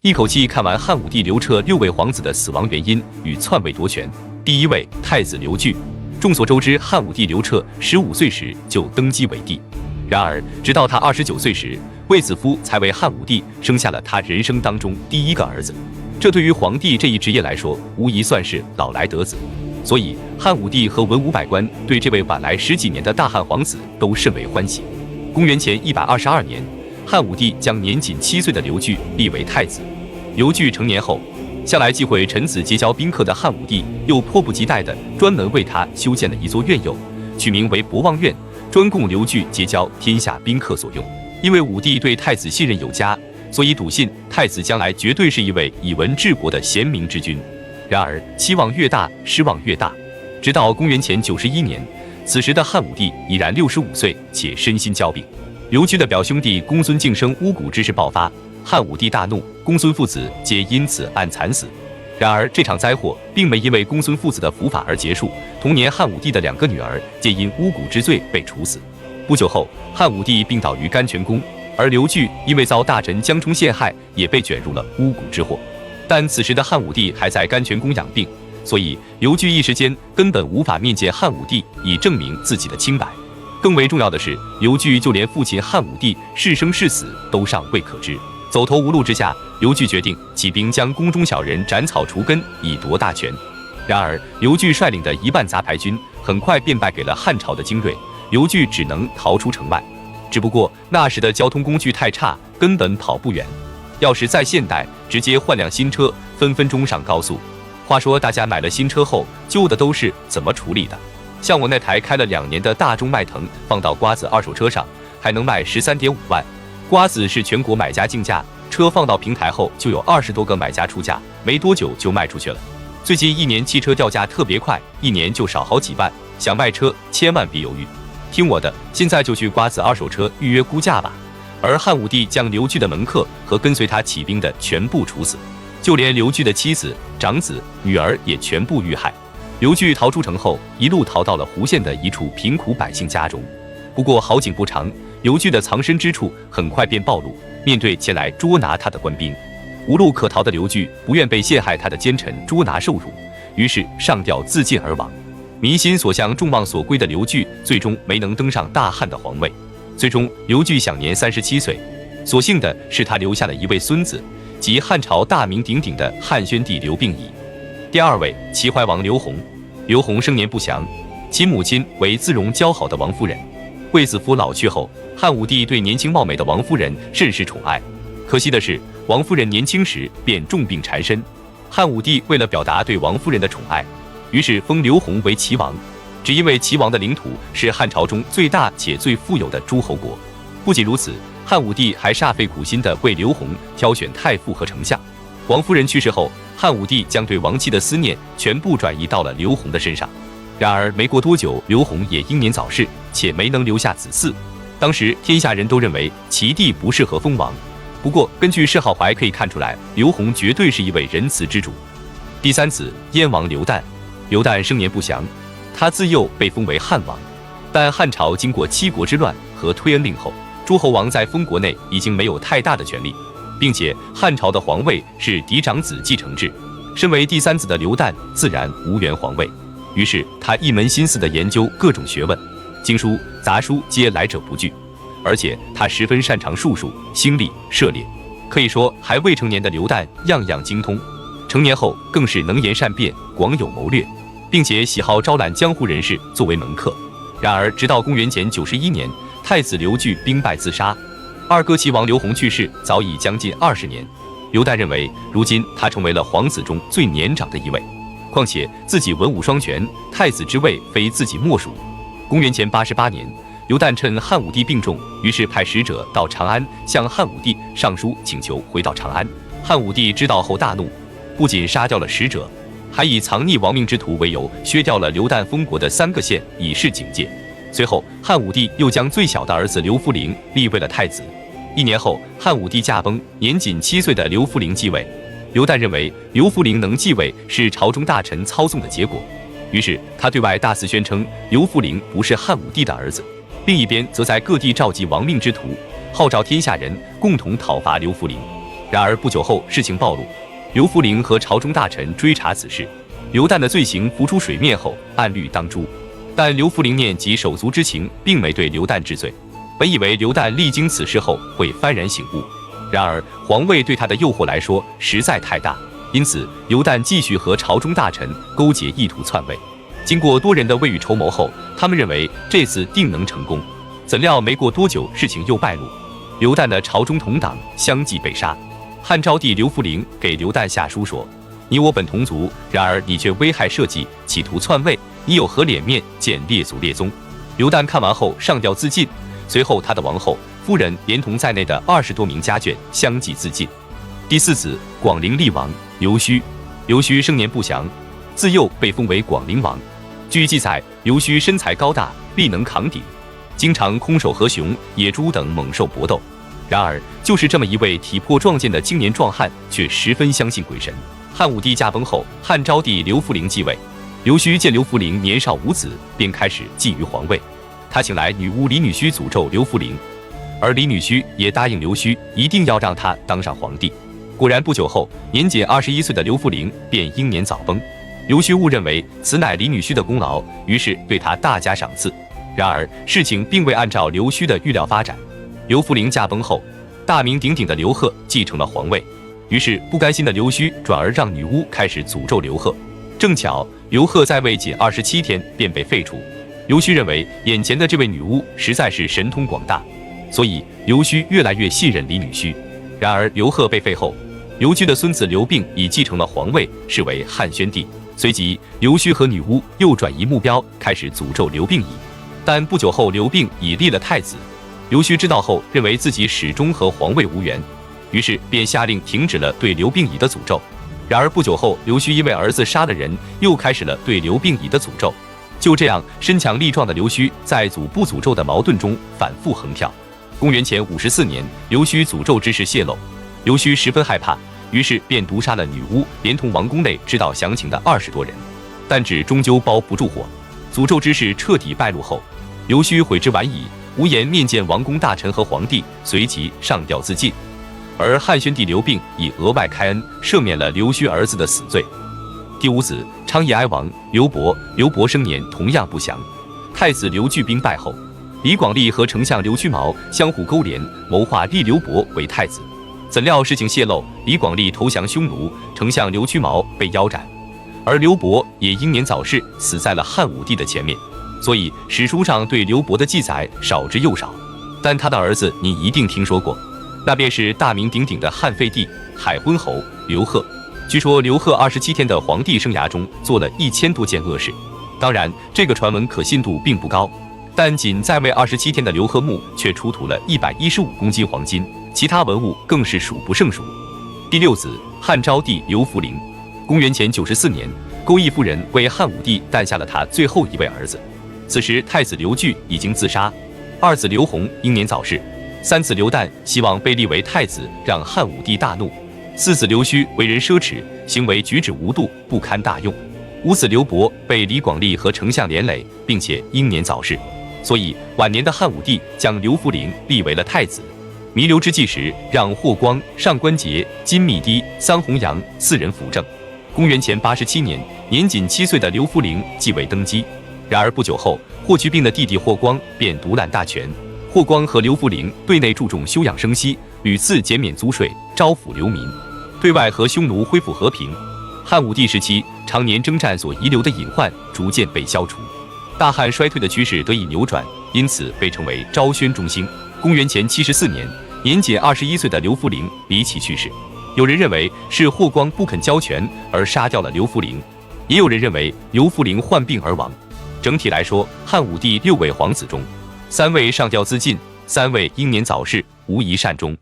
一口气看完汉武帝刘彻6位皇子的死亡原因与篡位夺权。第1位，太子刘据。众所周知，汉武帝刘彻15岁时就登基为帝，然而直到他29岁时，卫子夫才为汉武帝生下了他人生当中第1个儿子。这对于皇帝这一职业来说，无疑算是老来得子。所以，汉武帝和文武百官对这位晚来10几年的大汉皇子都甚为欢喜。公元前122年，汉武帝将年仅7岁的刘据立为太子。刘据成年后，向来忌讳臣子结交宾客的汉武帝又迫不及待地专门为他修建了一座院囿，取名为博望院，专供刘据结交天下宾客所用。因为武帝对太子信任有加，所以笃信太子将来绝对是一位以文治国的贤明之君。然而期望越大，失望越大。直到公元前91年，此时的汉武帝已然65岁，且身心交病。刘据的表兄弟公孙敬生巫蛊之事爆发，汉武帝大怒，公孙父子皆因此暗惨死。然而这场灾祸并没因为公孙父子的伏法而结束，同年汉武帝的2个女儿皆因巫蛊之罪被处死。不久后，汉武帝病倒于甘泉宫，而刘据因为遭大臣江充陷害，也被卷入了巫蛊之祸。但此时的汉武帝还在甘泉宫养病，所以刘据一时间根本无法面见汉武帝，以证明自己的清白。更为重要的是，刘据就连父亲汉武帝是生是死都尚未可知。走投无路之下，刘据决定起兵将宫中小人斩草除根，以夺大权。然而，刘据率领的1万杂牌军很快便败给了汉朝的精锐，刘据只能逃出城外。只不过那时的交通工具太差，根本跑不远。要是在现代，直接换辆新车，分分钟上高速。话说大家买了新车后，旧的都是怎么处理的？像我那台开了2年的大众迈腾，放到瓜子二手车上，还能卖13.5万。瓜子是全国买家竞价，车放到平台后就有20多个买家出价，没多久就卖出去了。最近1年汽车掉价特别快，1年就少好几万，想卖车千万别犹豫，听我的，现在就去瓜子二手车预约估价吧。而汉武帝将刘据的门客和跟随他起兵的全部处死，就连刘据的妻子、长子、女儿也全部遇害。刘据逃出城后，一路逃到了湖县的一处贫苦百姓家中。不过好景不长，刘据的藏身之处很快便暴露，面对前来捉拿他的官兵，无路可逃的刘据不愿被陷害他的奸臣捉拿受辱，于是上吊自尽而亡。民心所向、众望所归的刘据，最终没能登上大汉的皇位。最终，刘据享年37岁。所幸的是，他留下了一位孙子，即汉朝大名鼎鼎的汉宣帝刘病已。第2位，齐怀王刘弘。刘弘生年不详，其母亲为姿容姣好的王夫人。卫子夫老去后，汉武帝对年轻貌美的王夫人甚是宠爱。可惜的是，王夫人年轻时便重病缠身。汉武帝为了表达对王夫人的宠爱，于是封刘弘为齐王。只因为齐王的领土是汉朝中最大且最富有的诸侯国。不仅如此，汉武帝还煞费苦心地为刘弘挑选太傅和丞相。王夫人去世后，汉武帝将对亡妻的思念全部转移到了刘弘的身上。然而没过多久，刘弘也英年早逝，且没能留下子嗣。当时天下人都认为齐帝不适合封王，不过根据谥号怀可以看出来，刘弘绝对是一位仁慈之主。第3子，燕王刘旦。刘旦生年不详，他自幼被封为汉王，但汉朝经过七国之乱和推恩令后，诸侯王在封国内已经没有太大的权力，并且汉朝的皇位是嫡长子继承制，身为第3子的刘旦自然无缘皇位。于是他一门心思地研究各种学问，经书、杂书皆来者不拒，而且他十分擅长术数、星历、射猎，可以说还未成年的刘旦样样精通。成年后更是能言善辩，广有谋略，并且喜好招揽江湖人士作为门客。然而直到公元前91年，太子刘据兵败自杀，二哥齐王刘弘去世早已将近20年。刘旦认为如今他成为了皇子中最年长的一位，况且自己文武双全，太子之位非自己莫属。公元前88年，刘旦趁汉武帝病重，于是派使者到长安向汉武帝上书请求回到长安。汉武帝知道后大怒，不仅杀掉了使者，还以藏匿亡命之徒为由削掉了刘旦封国的3个县，以示警戒。随后汉武帝又将最小的儿子刘弗陵立为了太子。1年后，汉武帝驾崩，年仅7岁的刘弗陵继位。刘旦认为刘弗陵能继位是朝中大臣操纵的结果，于是他对外大肆宣称刘弗陵不是汉武帝的儿子，另一边则在各地召集亡命之徒，号召天下人共同讨伐刘弗陵。然而不久后，事情暴露，刘弗陵和朝中大臣追查此事，刘旦的罪行浮出水面后，按律当诛。但刘弗陵念及手足之情，并没对刘旦治罪。本以为刘旦历经此事后会幡然醒悟，然而皇位对他的诱惑来说实在太大，因此刘旦继续和朝中大臣勾结，意图篡位。经过多人的未雨绸缪后，他们认为这次定能成功。怎料没过多久，事情又败露，刘旦的朝中同党相继被杀。汉昭帝刘弗陵给刘旦下书说：“你我本同族，然而你却危害社稷，企图篡位，你有何脸面见列祖列宗？”刘旦看完后上吊自尽，随后他的王后、夫人连同在内的20多名家眷相继自尽。第四子广陵厉王刘胥，刘胥生年不详，自幼被封为广陵王。据记载，刘胥身材高大，力能扛鼎，经常空手和熊、野猪等猛兽搏斗。然而，就是这么一位体魄壮健的青年壮汉，却十分相信鬼神。汉武帝驾崩后，汉昭帝刘弗陵继位。刘胥见刘弗陵年少无子，便开始觊觎皇位。他请来女巫李女胥诅咒刘弗陵，而李女胥也答应刘胥一定要让他当上皇帝。果然不久后，年仅21岁的刘弗陵便英年早崩。刘胥误认为此乃李女胥的功劳，于是对他大加赏赐。然而事情并未按照刘胥的预料发展。刘弗陵驾崩后，大名鼎鼎的刘贺继承了皇位，于是不甘心的刘胥转而让女巫开始诅咒刘贺。正巧刘贺在位仅27天便被废除。刘胥认为眼前的这位女巫实在是神通广大，所以刘胥越来越信任李女胥。然而刘贺被废后，刘据的孙子刘病已继承了皇位，是为汉宣帝。随即刘胥和女巫又转移目标，开始诅咒刘病已。但不久后刘病已立了太子，刘胥知道后认为自己始终和皇位无缘，于是便下令停止了对刘病已的诅咒。然而不久后，刘胥因为儿子杀了人，又开始了对刘病已的诅咒。就这样，身强力壮的刘胥在诅不诅咒的矛盾中反复横跳。公元前54年，刘胥诅咒之事泄露，刘胥十分害怕，于是便毒杀了女巫，连同王宫内知道详情的20多人。但纸终究包不住火，诅咒之事彻底败露后，刘胥悔之晚矣，无颜面见王公大臣和皇帝，随即上吊自尽。而汉宣帝刘病已额外开恩，赦免了刘胥儿子的死罪。第五子昌邑哀王刘伯，刘伯生年同样不详。太子刘据兵败后，李广利和丞相刘屈毛相互勾连，谋划立刘伯为太子。怎料事情泄露，李广利投降匈奴，丞相刘屈毛被腰斩，而刘伯也英年早逝，死在了汉武帝的前面。所以史书上对刘伯的记载少之又少，但他的儿子你一定听说过，那便是大名鼎鼎的汉废帝海昏侯刘贺。据说刘贺27天的皇帝生涯中做了1000多件恶事，当然这个传闻可信度并不高，但仅在位27天的刘贺墓却出土了115公斤黄金，其他文物更是数不胜数。第六子汉昭帝刘弗陵，公元前94年，钩弋夫人为汉武帝诞下了他最后一位儿子。此时太子刘据已经自杀，二子刘弘英年早逝，三子刘旦希望被立为太子，让汉武帝大怒。四子刘胥为人奢侈，行为举止无度，不堪大用。五子刘伯被李广利和丞相连累，并且英年早逝，所以晚年的汉武帝将刘弗陵立为了太子。弥留之际时，让霍光、上官桀、金密堤、桑弘羊4人辅政。公元前87年，年仅7岁的刘弗陵继位登基。然而不久后，霍去病的弟弟霍光便独揽大权。霍光和刘弗陵对内注重休养生息，屡次减免租税，招抚流民；对外和匈奴恢复和平。汉武帝时期常年征战所遗留的隐患逐渐被消除，大汉衰退的趋势得以扭转，因此被称为昭宣中兴。公元前74年，年仅21岁的刘弗陵离奇去世。有人认为是霍光不肯交权而杀掉了刘弗陵，也有人认为刘弗陵患病而亡。整体来说，汉武帝6位皇子中，3位上吊自尽，3位英年早逝，无一善终。